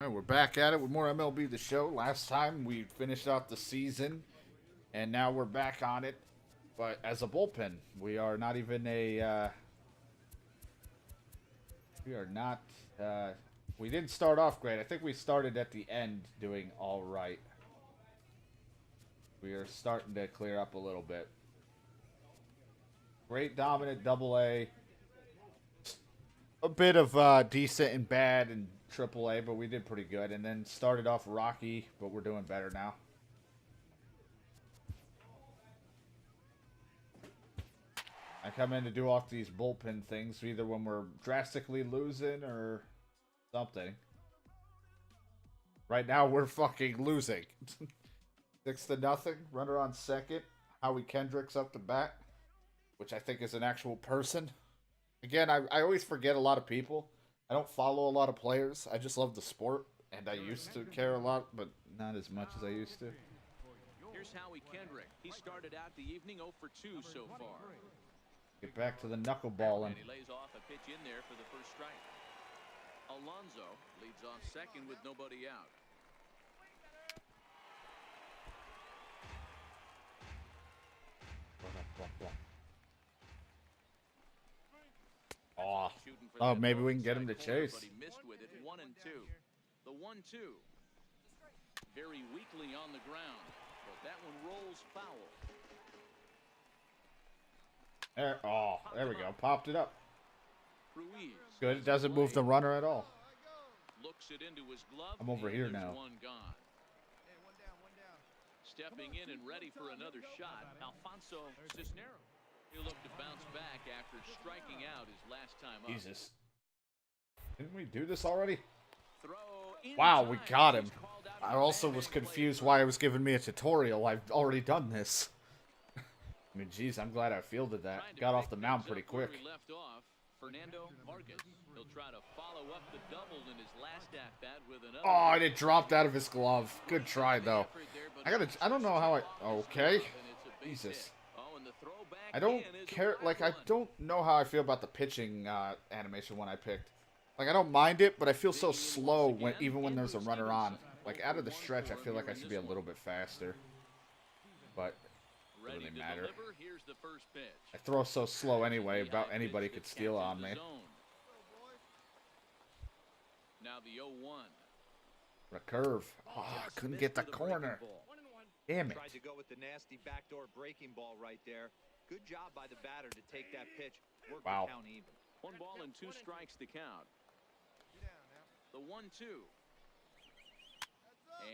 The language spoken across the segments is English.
And we're back at it with more MLB The Show. Last time we finished out the season, and now we're back on it. But as a bullpen, we are not even a. We are not. We didn't start off great. I think we started at the end doing all right. We are starting to clear up a little bit. Great dominant double A. A bit of decent and bad and triple A, but we did pretty good. And then started off rocky, but we're doing better now. I come in to do off these bullpen things, either when we're drastically losing or something. Right now, we're fucking losing. 6-0. Runner on second. Howie Kendrick's up to bat, which I think is an actual person. Again, I always forget a lot of people. I don't follow a lot of players. I just love the sport, and I used to care a lot, but not as much as I used to. Here's Howie Kendrick. He started out the evening 0 for 2 so far. Get back to the knuckleballing. And he lays off a pitch in there for the first strike. Alonso leads off second with nobody out. Oh, maybe we can get him to chase. But he missed with it. 1-2. The 1-2. Very weakly on the ground, but that one rolls foul. There we go. Popped it up. Ruiz. Good. It doesn't move the runner at all. Looks it into his glove. I'm over here now. One gone. Stepping in and ready for another shot, Alfonso Cisneros. He'll look to bounce back after striking out his last time up. Jesus. Didn't we do this already? Throw wow, we got him. I also was confused why it was giving me a tutorial. I've already done this. I mean, geez, I'm glad I fielded that. Got off the mound pretty quick. Fernando Vargas. He'll try to follow up the double in his last at bat with another. Oh, and it dropped out of his glove. Good try though. I don't know how okay. Jesus. I don't care, like, I don't know how I feel about the pitching animation when I picked. Like, I don't mind it, but I feel so slow even when there's a runner on. Like, out of the stretch, I feel like I should be a little bit faster. But it doesn't really matter. I throw so slow anyway, about anybody could steal on me. Now the 0-1. A curve. Oh, I couldn't get the corner. Damn it. Tried to go with the nasty backdoor breaking ball right there. Good job by the batter to take that pitch. Work the count even. 1 ball and 2 strikes to count. The 1-2.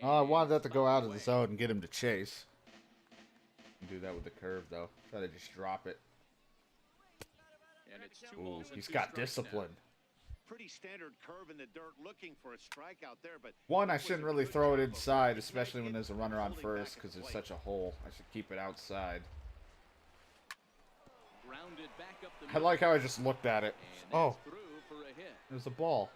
Oh, I wanted that to go out of the zone and get him to chase. Do that with the curve though. Try to just drop it. And it's 2 Ooh, balls and he's 2 got strikes discipline. now. Pretty standard curve in the dirt, looking for a strikeout there, but One, I shouldn't really throw it inside, especially when there's a runner on first, because there's such a hole. I should keep it outside. Grounded back up the I like how I just looked at it. Oh, through for a hit. there's a ball.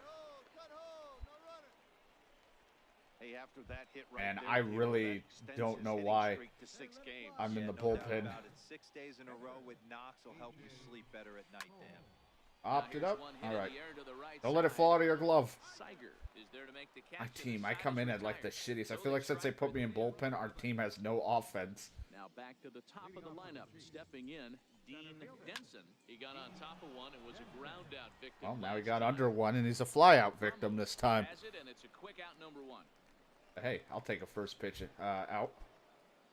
hey, after that hit right And there, I Hero, really that extends don't his know hitting why streak to 6 games. I'm in the No doubt bullpen. about it. 6 days in a row with Knox will help you sleep better at night, Dan. Popped it up. One hit All in right. the air to the right Don't let it side. fall out of your glove. Siger is there to make the catch My and the team, I side come is in at like the retired. shittiest. I So feel like since they strike put me in with the bullpen, our team has no offense. Now back to the top of the lineup. Stepping in, Dean Denson. He got on top of one and was a ground out victim. Well, now he last got time. under one, and he's a flyout victim this time. Has it, and it's a quick out number 1. Hey, I'll take a first pitch out.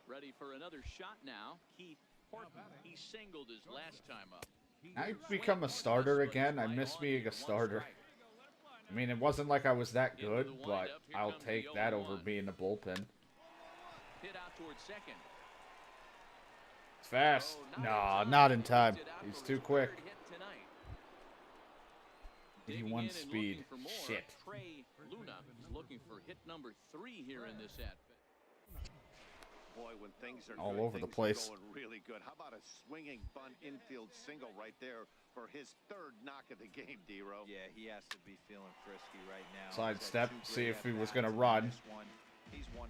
Ready for another shot now. Keith Horton. He singled his last time up. I become a starter again. I miss being a starter. I mean, it wasn't like I was that good, but I'll take that over being the bullpen. Hit out towards second. Fast. No, not in time. He's too quick. 81 speed. Shit. Trey Luna is looking for hit number 3 here in this at. Boy, when things are All good, over the things are place. going really good. How about a swinging bunt infield single right there for his 3rd knock of the game, D-Ro? Yeah, he has to be feeling frisky right now. Side He's step, had 2 see great if he was at-bats gonna in run. this one. He's 100%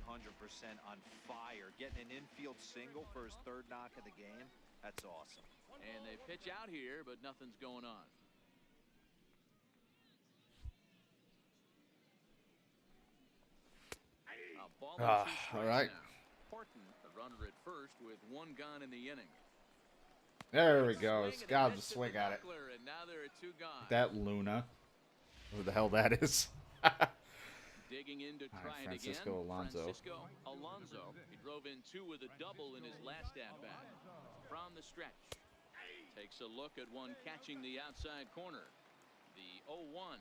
on fire. Getting an infield single for his 3rd knock of the game, that's awesome. And they pitch out here, but nothing's going on. Ball and 2 strikes all right. now. Horton, a runner at first with 1 gone in the inning. There we go. It's got to swing at it. And now there are 2 gone. That Luna. Who the hell that is? Digging in to try it Francisco again. Alonso. Francisco Alonso. He drove in 2 with a double in his last at-bat. From the stretch. Takes a look at one catching the outside corner. The 0-1.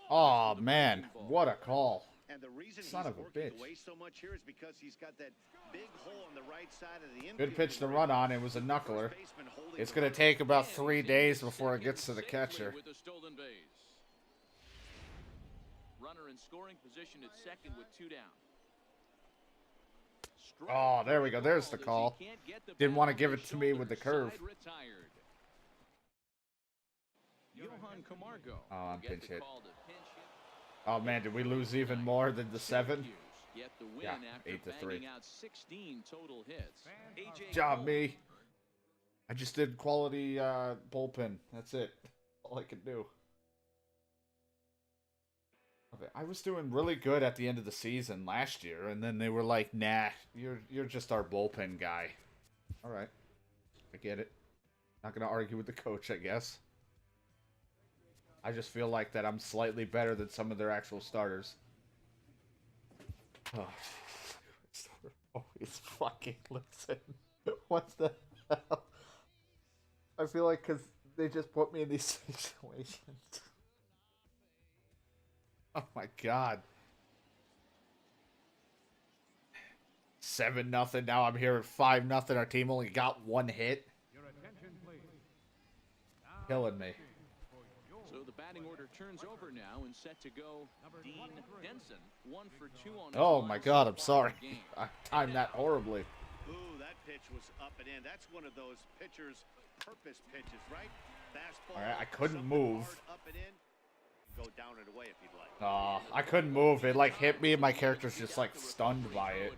Oh, man. What a call. And the reason Son he's of a working bitch. away so much here is because he's got that big hole on the right side of the infield. Good pitch to run on. It was a knuckler. It's going to take about 3 days before it gets to the catcher. With a stolen base. Runner in scoring position at second with 2 down. Oh, there we go. There's the call. Didn't want to give it to me with the curve. Johan Camargo. Oh, I'm pinch hit. Oh, man, did we lose even more than the 7? Yeah, 8-3. 16 total hits. Job me. I just did quality bullpen. That's it. All I could do. Okay, I was doing really good at the end of the season last year, and then they were like, "Nah, you're just our bullpen guy." All right, I get it. Not gonna argue with the coach, I guess. I just feel like that I'm slightly better than some of their actual starters. Oh, always fucking listen. What the hell? I feel like because they just put me in these situations. Oh my god. 7-0. Now I'm here at 5-0. Our team only got 1 hit. Killing me. So the batting order turns over now and set to go. Dean Denson, 1 for 2 on his Oh my god, I'm sorry. game. I timed that horribly. Ooh, that pitch was up and in. That's one of those pitcher's purpose pitches, right? Fastball. All right, I couldn't move. Hard, up and in. Go down and away if you'd like. I couldn't move. It like hit me and my character's just like stunned by it.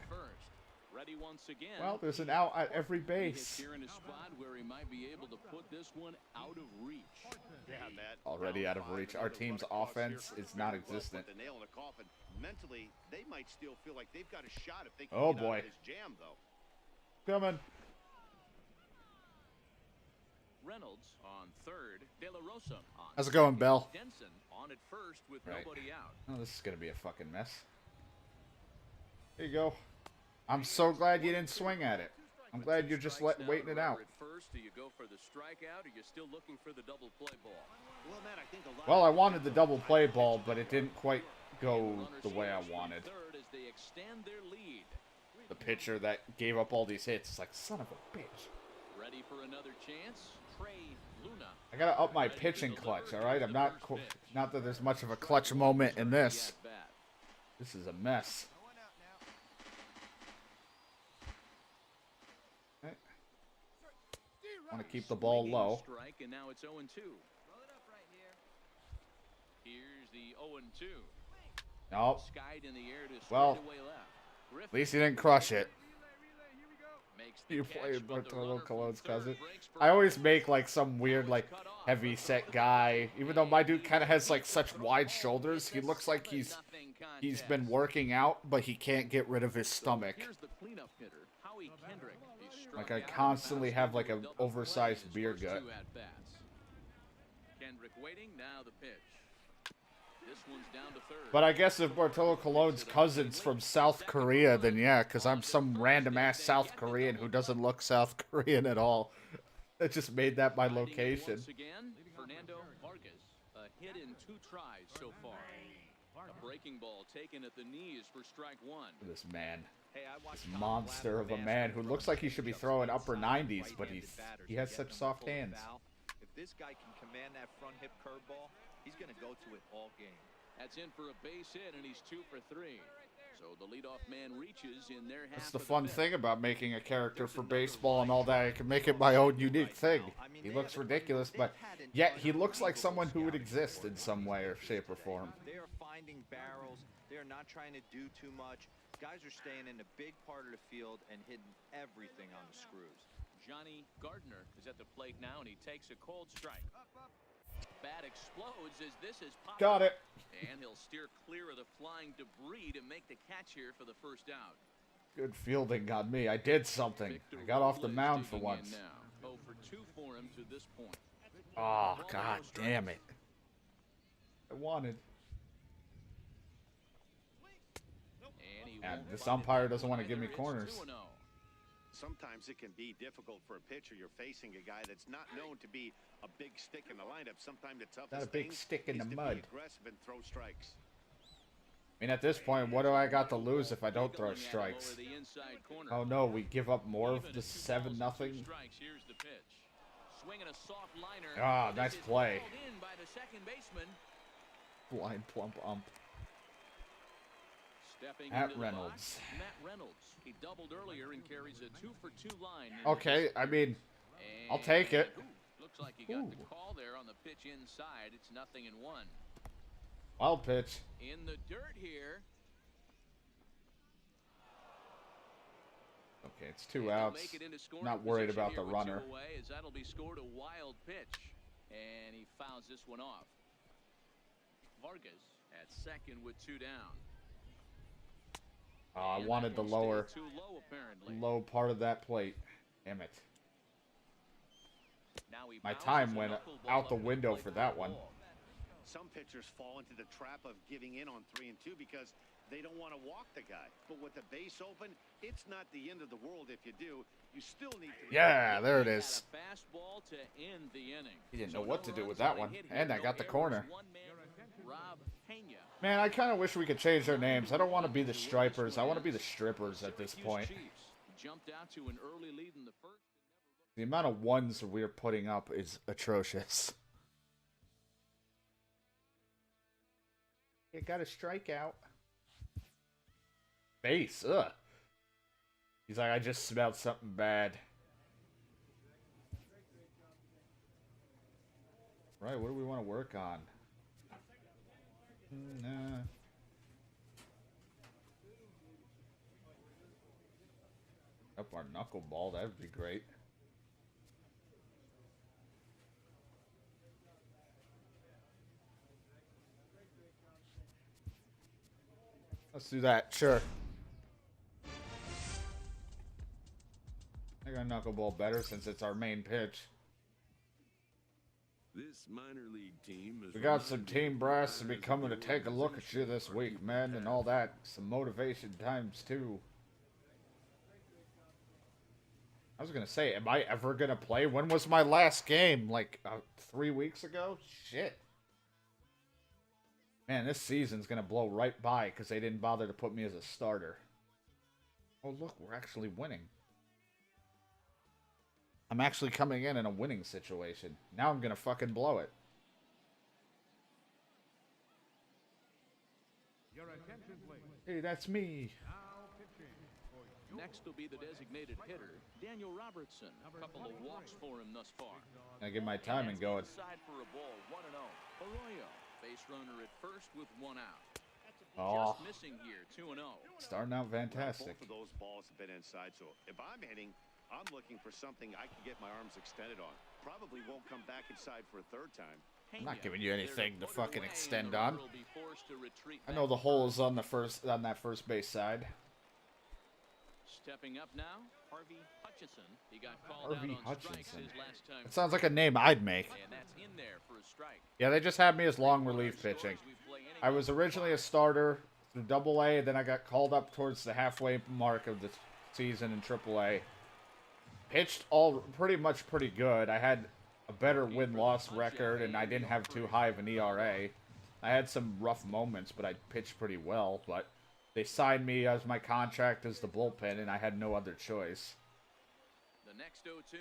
Ready once again. Well, there's an out at every base. Here in a spot where he might be able to put this one out of reach. Yeah, Matt. Already out of reach. Our team's offense is non-existent. The nail in the coffin. Mentally, they might still feel like they've got a shot if they can Oh get out boy. of this jam, though. Coming. Reynolds on third. De La Rosa on How's it going, Bell? Denson on at first with Right. nobody out. Oh, this is gonna be a fucking mess. There you go. I'm so glad you didn't swing at it. I'm glad you're just waiting it out. At first, do you go for the strikeout, or you're still looking for the double play ball? Well, Matt, I think a lot Well, I wanted the double play ball, but it didn't quite go the way I wanted. Third as they extend their lead. The pitcher that gave up all these hits is like, son of a bitch. Ready for another chance? Trey Luna. I gotta up my pitching clutch, all right? I'm not that there's much of a clutch moment in this. This is a mess. Okay. Want to keep the ball low. Strike, and now it's 0-2. Here's the 0-2. Nope. Skied in the air to Well, straightaway left. at least he didn't crush it. Makes the You catch, played but the Bartolo runner from Colon's third cousin. breaks for I always make like some weird like heavy set guy. Even though my dude kind of has like such wide shoulders, he looks like he's been working out, but he can't get rid of his stomach. Here's the cleanup hitter, Howie Kendrick. He's struck Like I out constantly in have like an double oversized his beer first gut. 2 at-bats. Kendrick waiting, now the pitch. This one's down to third. But I guess if Bartolo Colon's cousin's from South Korea, then yeah, because I'm some random ass South Korean who doesn't look South Korean at all. That just made that my location. Once again, Fernando Vargas, a hit in 2 tries so far. A breaking ball taken at the knees for strike 1. This man, Hey, I watched this Tom monster of a Glavine man master who from looks like he should be pitch-ups throwing against upper 90s, but right-handed batters he to has get such them soft full hands. foul. If this guy can command that front hip curveball, he's going to go to it all game. That's in for a base hit, and he's 2 for 3. So the leadoff man reaches in their half. That's the of fun fifth. thing about making a character for baseball and all that. I can make it my own unique thing. He looks ridiculous, but yet he looks like someone who would exist in some way or shape or form. They are finding barrels. They are not trying to do too much. Guys are staying in a big part of the field and hitting everything on the screws. Johnny Gardner is at the plate now, and he takes a cold strike. Bat explodes as this is popped Got up. it. And he'll steer clear of the flying debris to make the catch here for the first out. Good fielding on me. I did something. Victor I got off the Robles mound for digging in once. now. 0 for 2 for him to this point. Oh, god damn it. I wanted. And this umpire doesn't want to give me corners. Sometimes it can be difficult for a pitcher. You're facing a guy that's not known to be a big stick in the lineup. Sometimes the toughest Not a big thing stick in is the to mud. be aggressive and throw strikes. I mean, at this point, what do I got to lose if I don't throw strikes? Oh no, we give up more of the 7-0. Ah, nice play. Blind plump ump. Matt Reynolds. He doubled earlier and carries a 2 for 2 line. Okay, I mean, I'll take it. Looks like he got the call there on the pitch inside. It's 0-1. Wild pitch. In the dirt here. Okay, it's 2 outs. Not worried about the runner. As that'll be scored a wild pitch. And he fouls this one off. Vargas at second with 2 down. I wanted the low part of that plate. Damn it. My time went out the window for that one. Some pitchers fall into the trap of giving in on 3 and 2 because they don't want to walk the guy. But with the base open, it's not the end of the world if you do. You still need to. Yeah, there it is. Fastball to end the inning. He didn't know what to do with that one. And I got the corner. Man, I kind of wish we could change their names. I don't want to be the Stripers. I want to be the Strippers at this point. Jumped out to an early lead in the first. The amount of ones we're putting up is atrocious. You got a strikeout. Base, ugh. He's like, I just smelled something bad. Right, what do we want to work on? Nah. Up our knuckleball, that would be great. Let's do that, sure. I got knuckleball better since it's our main pitch. This minor league team is We got some team brass to be coming to take a look at you this week, man, and all that. Some motivation times 2. I was gonna say, am I ever gonna play? When was my last game? Like 3 weeks ago? Shit. Man, this season's gonna blow right by because they didn't bother to put me as a starter. Oh look, we're actually winning. I'm actually coming in a winning situation. Now I'm gonna fucking blow it. Hey, that's me. Next will be the designated hitter, Daniel Robertson. A couple of walks for him thus far. I get my timing going. Side for a ball, 1-0. Arroyo, base runner at first with 1 out. Oh, Just missing here, 2-0. starting out fantastic. Both of those balls have been inside, so if I'm hitting, I'm looking for something I can get my arms extended on. Probably won't come back inside for a 3rd time. I'm not giving you anything to fucking extend on. I know the hole is on the that first base side. Stepping up now, Harvey Hutchinson. He got called Harvey out on strikes Hutchinson. his last time. It sounds like a name I'd make. And that's in there for a strike. Yeah, they just had me as long relief pitching. I was originally a starter through Double-A, then I got called up towards the halfway mark of the season in Triple-A. Pitched pretty good. I had a better win-loss record, and I didn't have too high of an ERA. I had some rough moments, but I pitched pretty well. But they signed me as my contract as the bullpen, and I had no other choice. The next 0-2.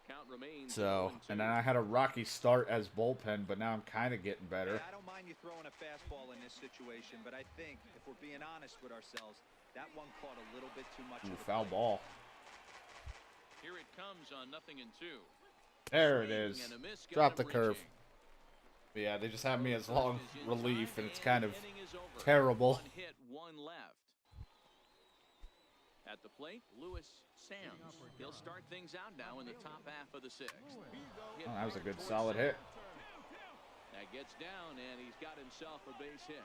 Count remains. So, and then I had a rocky start as bullpen, but now I'm kind of getting better. Yeah, I don't mind you throwing a fastball in this situation, but I think if we're being honest with ourselves, that one caught a little bit too much. Ooh, foul ball. Here it comes on 0-2. There it is. Drop the curve. But yeah, they just have me as long relief, and it's kind of terrible. One hit, 1 left. At the plate, Lewis hands. He'll start things out now in the top half of the sixth. Oh, that was a good solid hit. That gets down, and he's got himself a base hit.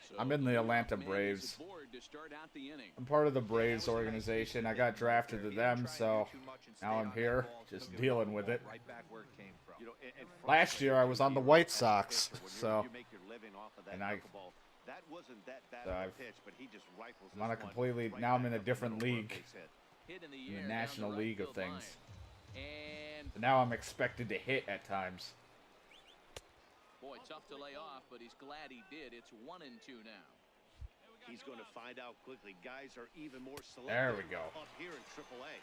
So I'm in the Atlanta Braves. to start out the inning. I'm part of the Braves organization. I got drafted to them, so now I'm here just dealing with it. Last year I was on the White Sox, so and I'm on a completely, now I'm in a different league, in the National League of things. And So now I'm expected to hit at times. boy, tough to lay off, but he's glad he did. It's 1-2 now. He's going to find out quickly. Guys are even more selective. There we go. Up here in AAA.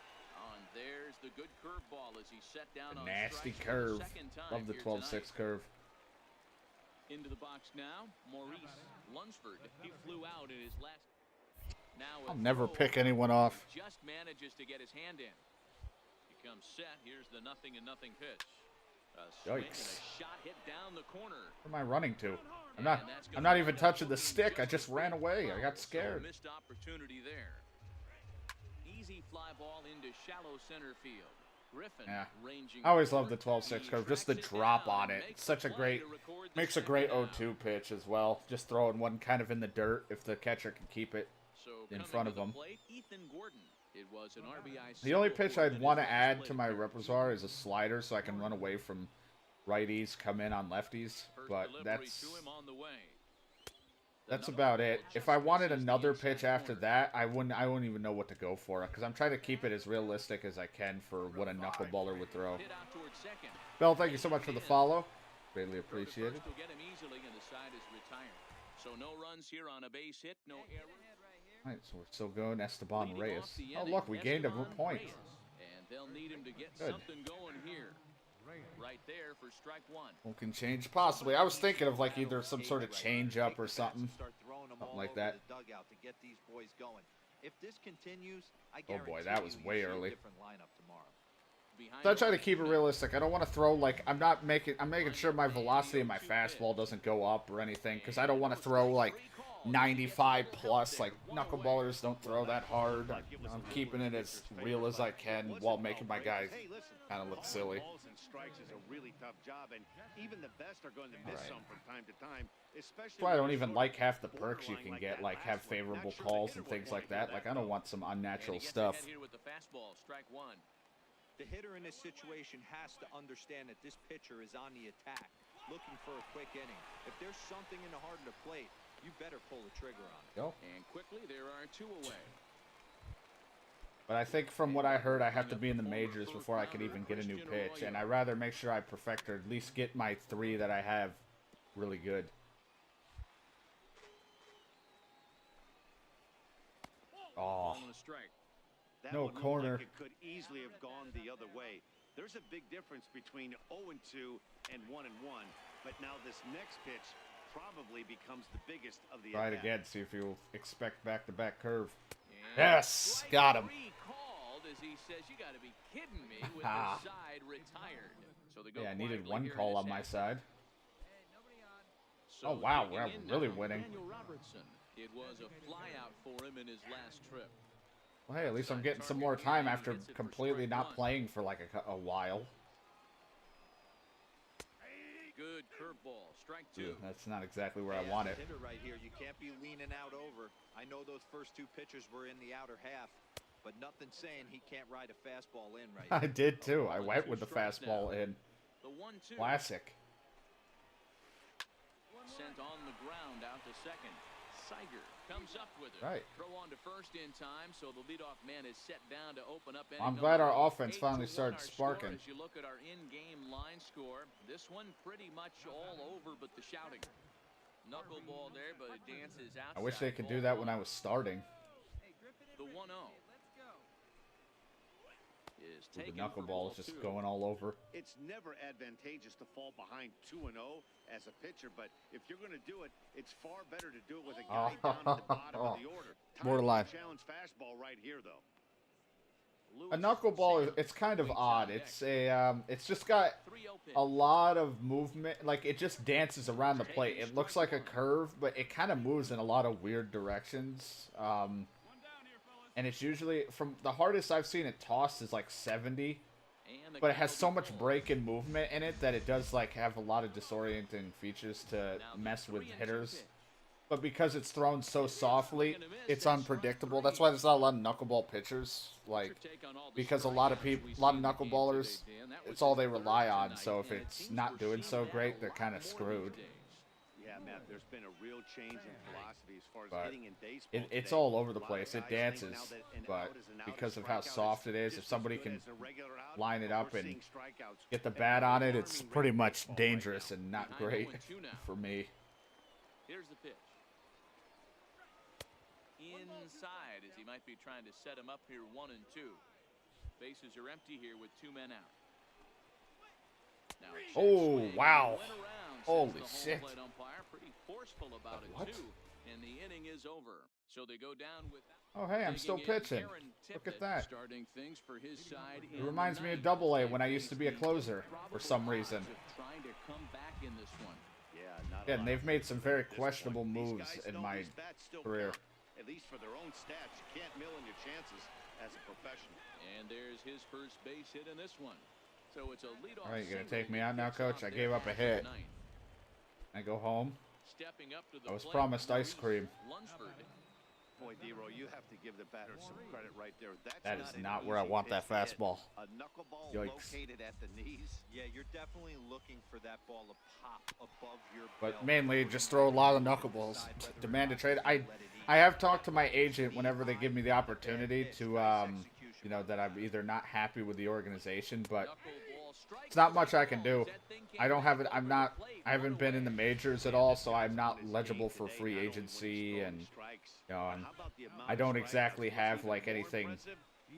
And there's the good curveball as he set down The on nasty strikes for curve. the second time Love the here 12-6 tonight. curve. Into the box now, Maurice Lunsford. He flew out in his last. Now I'll never pick anyone off. Just manages to get his hand in. He comes set. Here's the 0-0 pitch. A swing and Yikes. a shot hit down the corner. Where am I running to? I'm not even touching the stick. I just ran away. I got scared. So missed opportunity there. Easy fly ball into shallow center field. Griffin Yeah. ranging I always love forward. the 12-6 He curve. Just the tracks it drop down on and it. makes It's such a the great, play to record the makes a second great down. 0-2 pitch as well. Just throwing one kind of in the dirt if the catcher can keep it. So in coming front to of the him. plate, Ethan Gordon. It was an RBI The only single pitch for him I'd in want to his add last to plate my appearance. repertoire is a slider so I can run away from righties, come in on lefties. First But delivery that's to him on the way. That's about it. If I wanted another pitch after that, I wouldn't even know what to go for it because I'm trying to keep it as realistic as I can for what a knuckleballer would throw. Hit out towards second. Bell, thank you so much for the follow. Greatly appreciated. First will get him easily, and the side is retired. So no runs here on a base hit, no error. All right, so we're still going Esteban Leading Reyes. off the Oh, inning, look, we gained a Esteban point. Reyes. And they'll need him to get Good. something going here. Right there for strike one. One can change possibly. I was thinking of like either some sort of change up or something. Something like that. If this continues, I Oh boy, guarantee that was you way see a early. different lineup tomorrow. So I try to keep it realistic. I don't want to throw like I'm making sure my velocity of my fastball doesn't go up or anything because I don't want to throw like 95 plus. Like knuckleballers don't throw that hard. I'm keeping it as real as I can while making my guys kind of look silly. Balls and strikes is a really tough job, and even the best are going to miss some from time to time. Especially That's why I don't even like half the perks you can get, like have favorable calls and things like that. Like I don't want some unnatural stuff. Here with the fastball, strike one. The hitter in this situation has to understand that this pitcher is on the attack, looking for a quick inning. If there's something in the heart of the plate, you better pull the trigger on it. Go. And quickly, there are two away. But I think from what I heard, I have to be in the majors before I could even get a new pitch, and I'd rather make sure I perfect or at least get my 3 that I have really good. Oh, On a strike. That no one looked corner. like it could easily have gone the other way. There's a big difference between 0-2 and 1-1, but now this next pitch probably becomes the biggest of the try it at-bat. again, see if you'll expect back-to-back curve. And Yes, strike got him. three called as he says, "You got to be kidding me!" With the side retired. So they go Yeah, I needed quietly one here in call this on my half. side. So Oh, wow, checking we're in really now, winning. Daniel Robertson. It was a flyout for him in his last trip. Well, hey, at least I'm getting some more time after completely not playing for like a while. Good curveball, strike two. Dude, that's not exactly where I Hey, want as it. a hitter right here, you can't be leaning out over. I know those first 2 pitches were in the outer half, but nothing saying he can't ride a fastball in right I now. did too. I went with the fastball in. The 1-2 Classic. sent on the ground out to second. Siger comes up with it. Right. Throw on to first in time, so the leadoff man is set down to open up. I'm glad our offense finally started sparking. As you look at our in-game line score, this one pretty much all over, but the shouting. Knuckleball there, but it dances out. I wish they could do that when I was starting. The 1-0 is The taken. knuckleball is just going all over. It's never advantageous to fall behind 2-0 as a pitcher, but if you're going to do it, it's far better to do it with a guy down at the bottom of the order. Borderline. Time to challenge fastball right here, though. A knuckleball, it's kind of odd. It's just got a lot of movement. Like it just dances around the plate. It looks like a curve, but it kind of moves in a lot of weird directions. And it's usually, from the hardest I've seen it tossed is like 70. And the But it has count so will be much ball. break and movement in it that it does like have a lot of disorienting features to mess with hitters. But because it's thrown so softly, it's unpredictable. That's why there's not a lot of knuckleball pitchers. Like, because a lot of knuckleballers, it's all they rely on. So if it's not doing so great, they're kind of screwed. Yeah, Matt, there's been a real change in philosophy as far as But hitting in baseball. it's today. all over the A lot of place. It guys think dances, now that an but out is an out, because a of how strikeout is soft it is, if just as somebody good can as a regular out, line it but up we're and seeing strikeouts get the at bat an on it, it's alarming pretty rate in much baseball right dangerous now. and not 9-0 great and 2 now. for me. Here's the pitch. Inside, as he might be trying to set him up here, 1 and 2. Bases are empty here with 2 men out. Now a check Oh, swing, wow. and went around, says Holy the home shit. plate umpire. Pretty forceful about it What? too. And the inning is over. So they go down with. Oh, hey, I'm still pitching. Look at that. Starting things for his side. It reminds me of Double A when I used to be a closer for some reason. Trying to come back in this one. Yeah, not a Yeah, and lot they've of made some very at this questionable point. These moves guys in know my these bats still career. count. At least for their own stats, you can't mill in your chances as a professional. And there's his first base hit in this one. So it's a leadoff. All right, you gonna single take me that out now, kicks Coach? off I their gave up a half of the hit. ninth. I go home. Stepping up to the I was plate, promised ice Maurice cream. Lunsford. Boy, D-Roy, you have to give the batter some credit right there. That's That is an not where I easy want pitch that to hit. fastball. A knuckleball Yikes. located at the knees. Yeah, you're definitely looking for that ball to pop above your But belt. mainly just throw a lot of knuckleballs. Demand a trade. I have talked to my agent whenever they give me the opportunity to, you know, that I'm either not happy with the organization, but Knuckleball strike. it's not much I can do. I don't have it. I haven't been in the majors at all, so I'm not legible for free agency, and you know, I don't exactly have like anything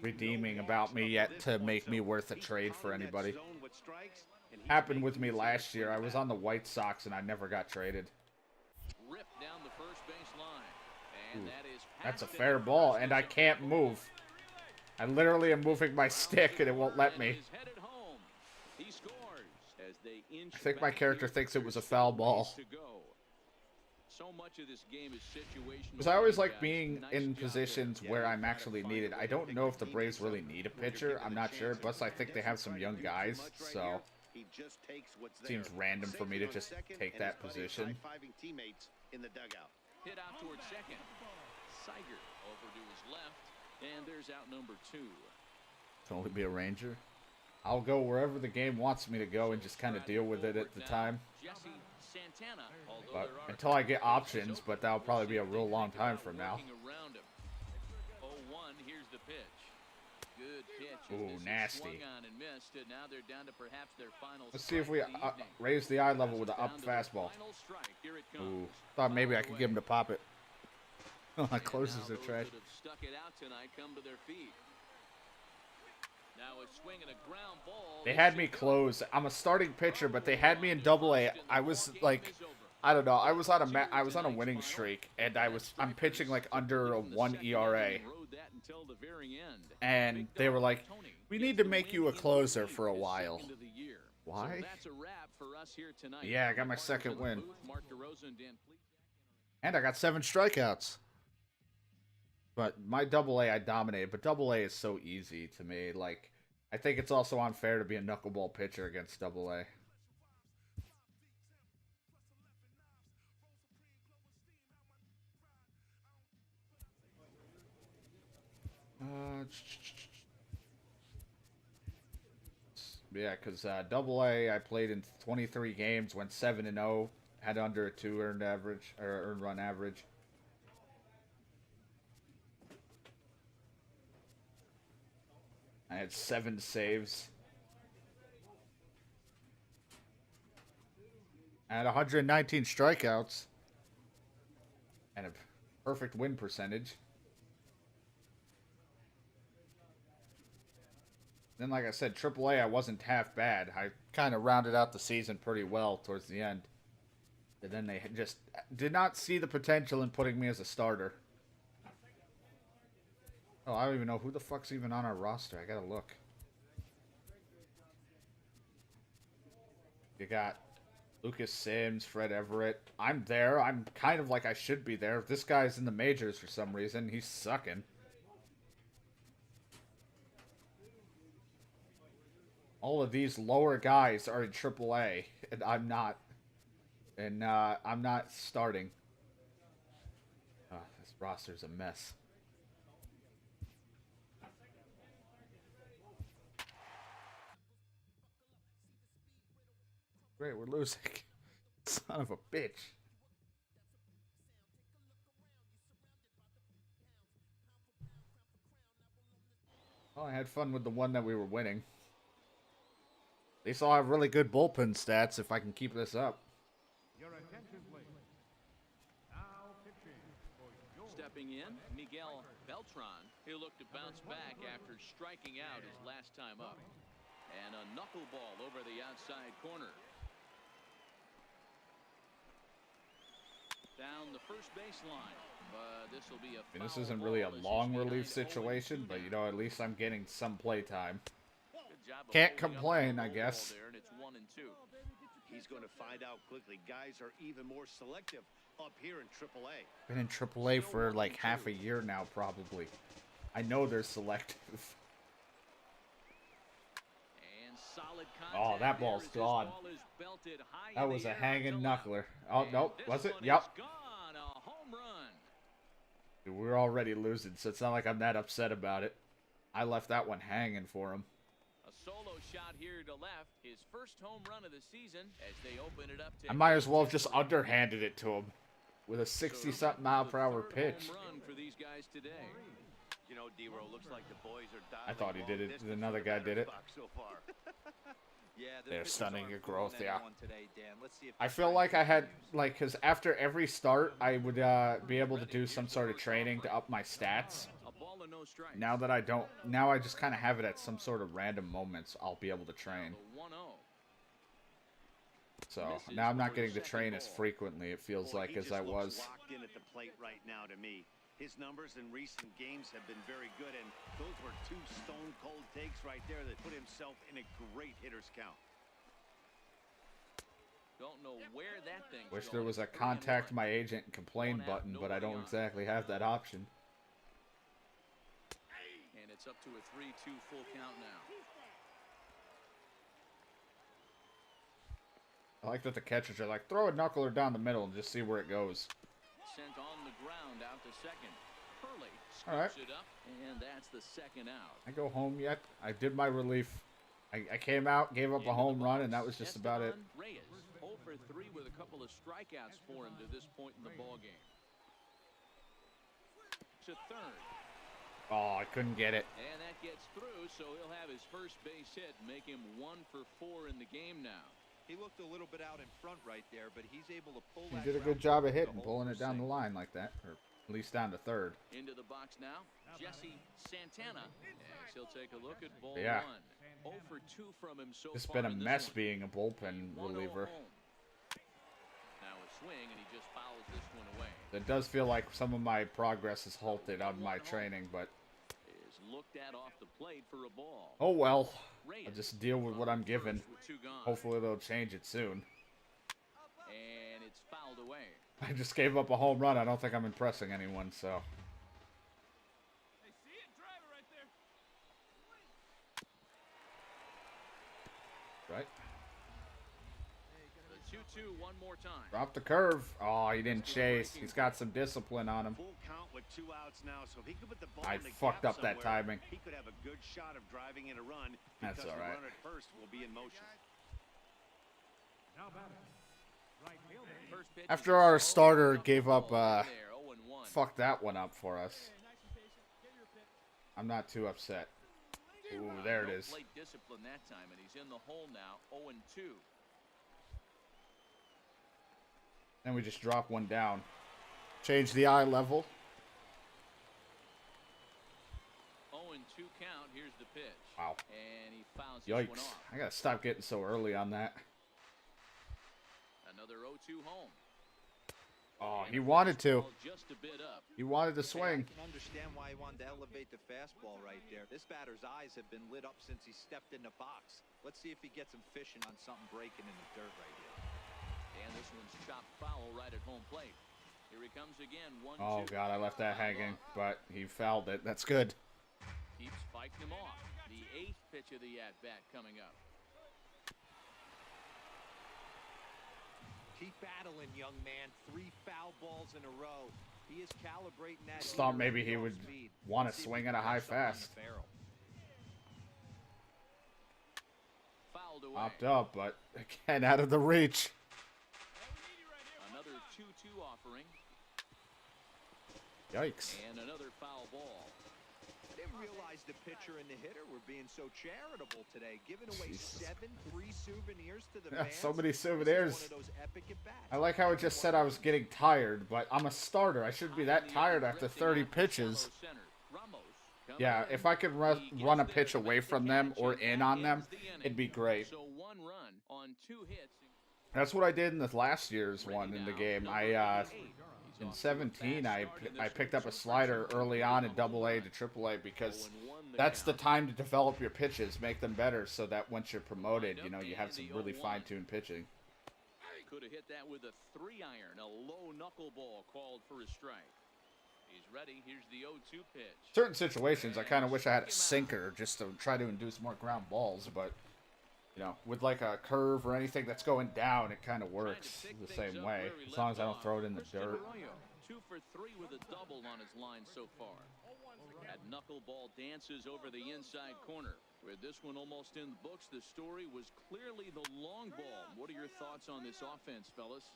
redeeming about me yet to make me worth a trade for anybody. Happened with me last year. I was on the White Sox and I never got traded. Ripped down the first base line. And that is That's a past fair it. ball, and I can't move. I literally am moving my stick and it won't let And me. is headed home. He scores as they inch I think my back character here. thinks it was a There's foul still ball. ways to go. So much of this game is situational. Because I always for you like guys. being Nice in job there. positions where I'm actually needed. I don't know if the Braves really need a pitcher. I'm not sure. Plus, I think they have some young guys, so seems random for me to just take that position. Hit out towards second. Siger over to his left. And there's out number 2. Can only be a Ranger. I'll go wherever the game wants me to go and just kind of deal with it at the time. Jesse Santana, although But there are until I get a couple options, bases but that'll open, probably we'll be a see real if they long think time about from now. working around him. 0-1, here's the pitch. Good pitch. as Ooh, this is nasty. swung on and missed, and now they're down to perhaps their final Let's see if strike we of the evening. raise the eye level with an Down up to the fastball. final strike. Here it Ooh, comes. thought maybe I could Foul get him to away. pop it. My And closes now are those trash. that have stuck it out tonight come to their feet. Now a swing and a ground ball. They This had should me go. close. I'm a starting pitcher, but they had me in Double A. I was like, I don't know. I was on a winning streak, and I'm pitching like under a 1 ERA. And they were like, we need to make you a closer for a while. Why? Yeah, I got my second win. And I got 7 strikeouts. But my Double A, I dominated. But Double A is so easy to me. Like, I think it's also unfair to be a knuckleball pitcher against Double A. Yeah, because Double A, I played in 23 games, went 7-0, had under a 2 earned run average. I had 7 saves. I had 119 strikeouts. And a perfect win percentage. Then, like I said, AAA, I wasn't half bad. I kind of rounded out the season pretty well towards the end. And then they just did not see the potential in putting me as a starter. Oh, I don't even know who the fuck's even on our roster. I gotta look. You got Lucas Sims, Fred Everett. I'm there. I'm kind of like I should be there. This guy's in the majors for some reason. He's sucking. All of these lower guys are in AAA, and I'm not. And I'm not starting. This roster's a mess. Great, we're losing. Son of a bitch. Well, I had fun with the one that we were winning. At least I'll have really good bullpen stats if I can keep this up. Stepping in, Miguel Beltran. He'll look to bounce back after striking out his last time up. And a knuckleball over the outside corner. Down the first baseline. But this will be a I mean, this isn't really a long relief situation, but you know, at least I'm getting some play time. Can't complain, I guess. He's going to find out quickly. Guys are even more selective up here in AAA. Been in AAA for like half a year now, probably. I know they're selective. Oh, that ball's gone. That was a hanging knuckler. Oh, nope. Was it? Yep. Dude, we're already losing, so it's not like I'm that upset about it. I left that one hanging for him. A solo shot here to left. His first home run of the season as they open it up to I might as well have just underhanded it to him with a 60-something mile-per-hour pitch. Run for these guys today. You know, D-Row, looks like the boys are I thought he did it. Another guy did it. So far. Yeah, They're stunning your growth, today, yeah. Let's see if I feel like I had, like, because after every start, I would be able to do some sort of training to up my stats. Now that I don't, now I just kind of have it at some sort of random moments I'll be able to train. So now I'm not getting to train as frequently, it feels like, as I was. Locked in at the plate right now to me. His numbers in recent games have been very good, and those were two stone-cold takes right there that put himself in a great hitter's count. Don't know where that thing. Wish there was a contact my agent and complain button, but I don't exactly have that option. And it's up to a 3-2 full count now. I like that the catchers are like, throw a knuckler down the middle and just see where it goes. Sent on the ground out to second. Hurley All scoops it up, and that's the second out. I go home yet? I did my relief. I came out, gave up a home run, and that was just about it. Reyes, 0 for 3 with a couple of strikeouts for him to this point in the ballgame. To third. Oh, I couldn't get it. And that gets through, so he'll have his first base hit, make him 1 for 4 in the game now. He looked a little bit out in front right there, but he's able to pull He that. did a good job of hitting, pulling it down the line like that, or at least down to third. Into the box now, Jesse Santana. Next, he'll take a look at ball Yeah. 1. 0 for 2 from him so It's far been a in this mess one. being a bullpen 1-0 reliever. home. Now a swing, and he just fouls this one away. It does feel like some of my progress is halted on my training, but Is looked at off the plate for a ball. oh well. Reyes I'll just deal with what I'm given. with 2 gone. Hopefully they'll change it soon. And it's fouled away. I just gave up a home run. I don't think I'm impressing anyone, so. Right? The 2-2 one more time. Drop the curve. Oh, he didn't chase. He's got some discipline on him. Full count with 2 outs now, so if he could put the ball I in the fucked gap up that somewhere, timing. He could have a good shot of driving in a run. That's because all the right. runner at first will be in motion. First pitch After is our low, starter up the gave up, ball in there, 0-1. fuck that one up for us. I'm not too upset. Ooh, there it No is. plate discipline that time, and he's in the hole now, 0-2. Then we just drop one down. Change the eye level. 0-2 count. Here's the pitch. Wow. And he fouls this one Yikes. off. I gotta stop getting so early on that. Another 0-2 home. Oh, And he a wanted to. fastball just a bit up. He wanted to swing. I can understand why he wanted to elevate the fastball right there. This batter's eyes have been lit up since he stepped in the box. Let's see if he gets him fishing on something breaking in the dirt right here. And this one's chopped foul right at home plate. Here he comes again, 1-2. Oh, God, I left that hanging, but he fouled it. That's good. Keeps fighting him off. The 8th pitch of the at-bat coming up. Keep battling, young man. 3 foul balls in a row. He is calibrating that. Just thought maybe he would want to swing at a high fast. Fouled away. Popped up, but again out of the reach. Another 2-2 offering. Yikes. And another foul ball. I didn't realize the pitcher and the hitter were being so charitable today, giving away 7 free souvenirs to the fans. So many souvenirs. One of those epic at-bats. I like how it just said I was getting tired, but I'm a starter. I shouldn't be that tired after 30 pitches. Yeah, if I could run a pitch away from them or in on them, it'd be great. So 1 run on 2 hits. That's what I did in the last year's one in the game. In 17, I picked up a slider early on in AA to AAA because that's the time to develop your pitches, make them better, so that once you're promoted, you know, you have some really fine-tuned pitching. Could have hit that with a 3-iron, a low knuckleball called for a strike. He's ready. Here's the 0-2 pitch. Certain situations, I kind of wish I had a sinker just to try to induce more ground balls, but you know, with like a curve or anything that's going down, it kind of works the same way, as long as I don't throw it in the dirt. 2 for 3 with a double on his line so far. That knuckleball dances over the inside corner. With this one almost in the books, the story was clearly the long ball. What are your thoughts on this offense, fellas?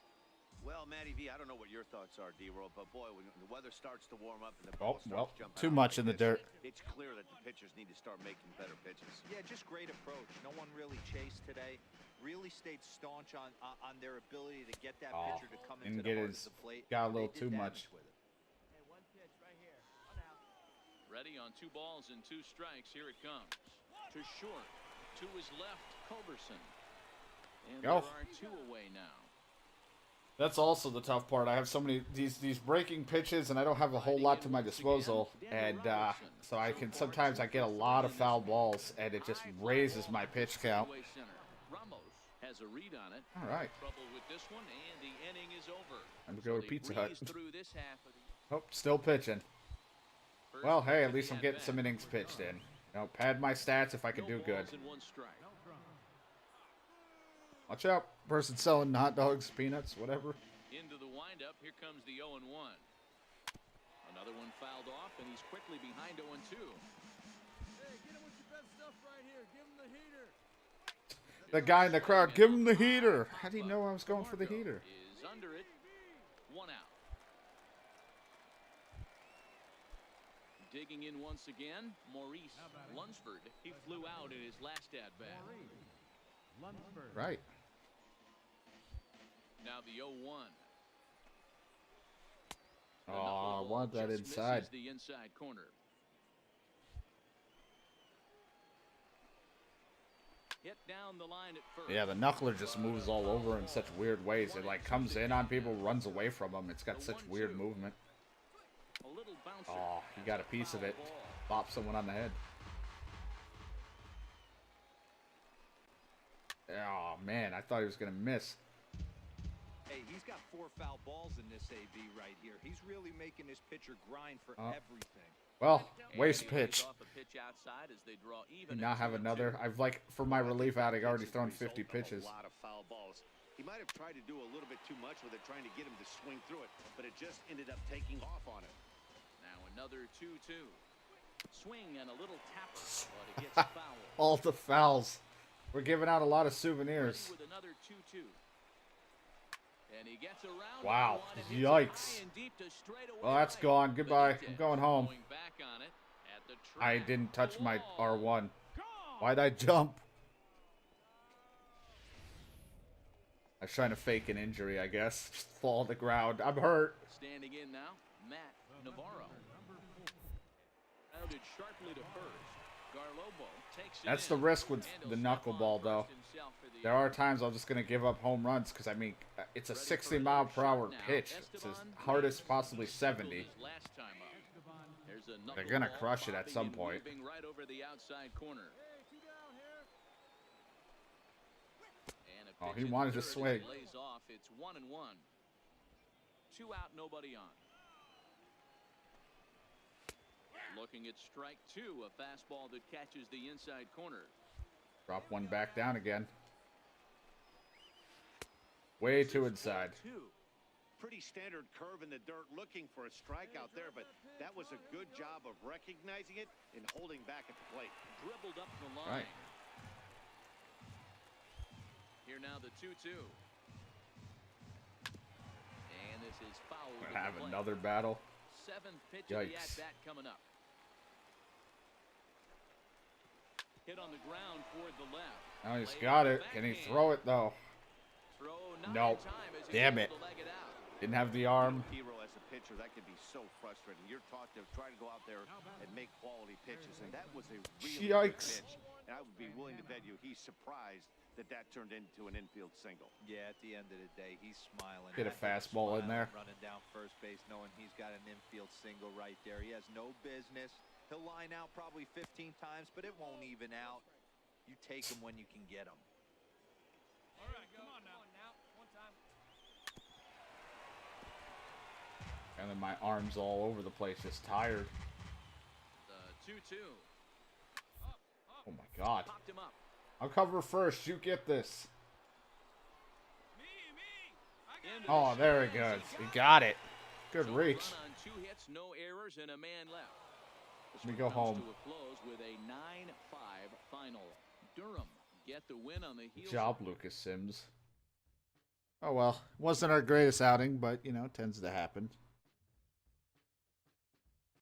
Well, Matty V, I don't know what your thoughts are, D-Roll, but boy, when the weather starts to warm up and the ball starts jumping too out much like in the this, dirt. It's clear that the pitchers need to start making better pitches. Yeah, just great approach. No one really chased today. Really stayed staunch on their ability to get that pitcher to come into the heart of the plate. Got a little too much. With it. Hey, 1 pitch right here. Ready on 2 balls and 2 strikes. Here it comes. To short. To his left, Culberson. And there are 2 away now. That's also the tough part. I have so many these breaking pitches, and I don't have a whole lot to my disposal, and so I can sometimes I get a lot of foul balls, and it just raises my pitch count. Ramos has a read on it. All right. Trouble with this one, and the inning is over. I'm gonna go to Pizza Hut. Through this half of the Oh, still pitching. Well, hey, at least I'm getting some innings pitched in. You know, pad my stats if I can do good. Watch out, person selling hot dogs, peanuts, whatever. Into the windup, here comes the 0-1. Another one fouled off, and he's quickly behind 0-2. Hey, get him with your best stuff right here. Give him the heater. The guy in the crowd, give him the heater. How do you know I was going for the heater? Is under it. 1 out. Digging in once again, Maurice Lunsford. He flew out in his last at-bat. Right. Now the 0-1. Oh, I want that inside. The inside corner. Hit down the line at first. Yeah, the knuckler just moves all over in such weird ways. It like comes in on people, runs away from them. It's got such weird movement. Oh, he got a piece of it. Bop someone on the head. Oh, man, I thought he was going to miss. Hey, he's got 4 foul balls in this AB right here. He's really making this pitcher grind for everything. Well, waste pitch. And now have another. I've like, for my relief outing, already thrown 50 pitches. A lot of foul balls. He might have tried to do a little bit too much with it, trying to get him to swing through it, but it just ended up taking off on him. Now another 2-2. Swing and a little tapper, but it gets foul. All the fouls. We're giving out a lot of souvenirs. With another 2-2. And he gets around. Wow. Yikes. Well, that's gone. Goodbye. I'm going home. I didn't touch my R1. Why'd I jump? I was trying to fake an injury, I guess. Just fall to the ground. I'm hurt. Standing in now, Matt Navarro. Rounded sharply to first. Garlobo takes it. That's the risk with the knuckleball, though. There are times I'm just going to give up home runs because, I mean, it's a 60-mile-per-hour pitch. It's as hard as possibly 70. They're going to crush it at some point. Right over the outside corner. Oh, he wanted to swing. Lays off. It's 1-1. 2 out, nobody on. Looking at strike 2, a fastball that catches the inside corner. Drop one back down again. Way too inside. Pretty standard curve in the dirt, looking for a strikeout there, but that was a good job of recognizing it and holding back at the plate. Dribbled up the line. Right. Here now the 2-2. And this is fouled. We're gonna have another battle. 7th pitch of the Yikes. at-bat coming up. Hit on the ground toward the left. Now he's got it. Can he throw it though? Throw not Nope. in time as he's Damn able it. to leg it out. Didn't have the arm. Hero as a pitcher, that could be so frustrating. You're taught to try to go out there and make quality pitches, and that was a really good Yikes. pitch. And I would be willing to bet you he's surprised that that turned into an infield single. Yeah, at the end of the day, he's smiling. Get a That big fastball in smile, there. running down first base, knowing he's got an infield single right there. He has no business. He'll line out probably 15 times, but it won't even out. You take him when you can get him. All right, come on now. One time. And then my arm's all over the place, just tired. The 2-2. Oh my god. Popped him up. I'll cover first. You get this. Me. I got Oh, there it goes. He got it. Good So a reach. run on 2 hits, no errors, and a man left. This Let me one go comes home. to a close with a 9-5 final. Durham get the win on the heels. Good job, Lucas Sims. Oh well, wasn't our greatest outing, but you know, it tends to happen.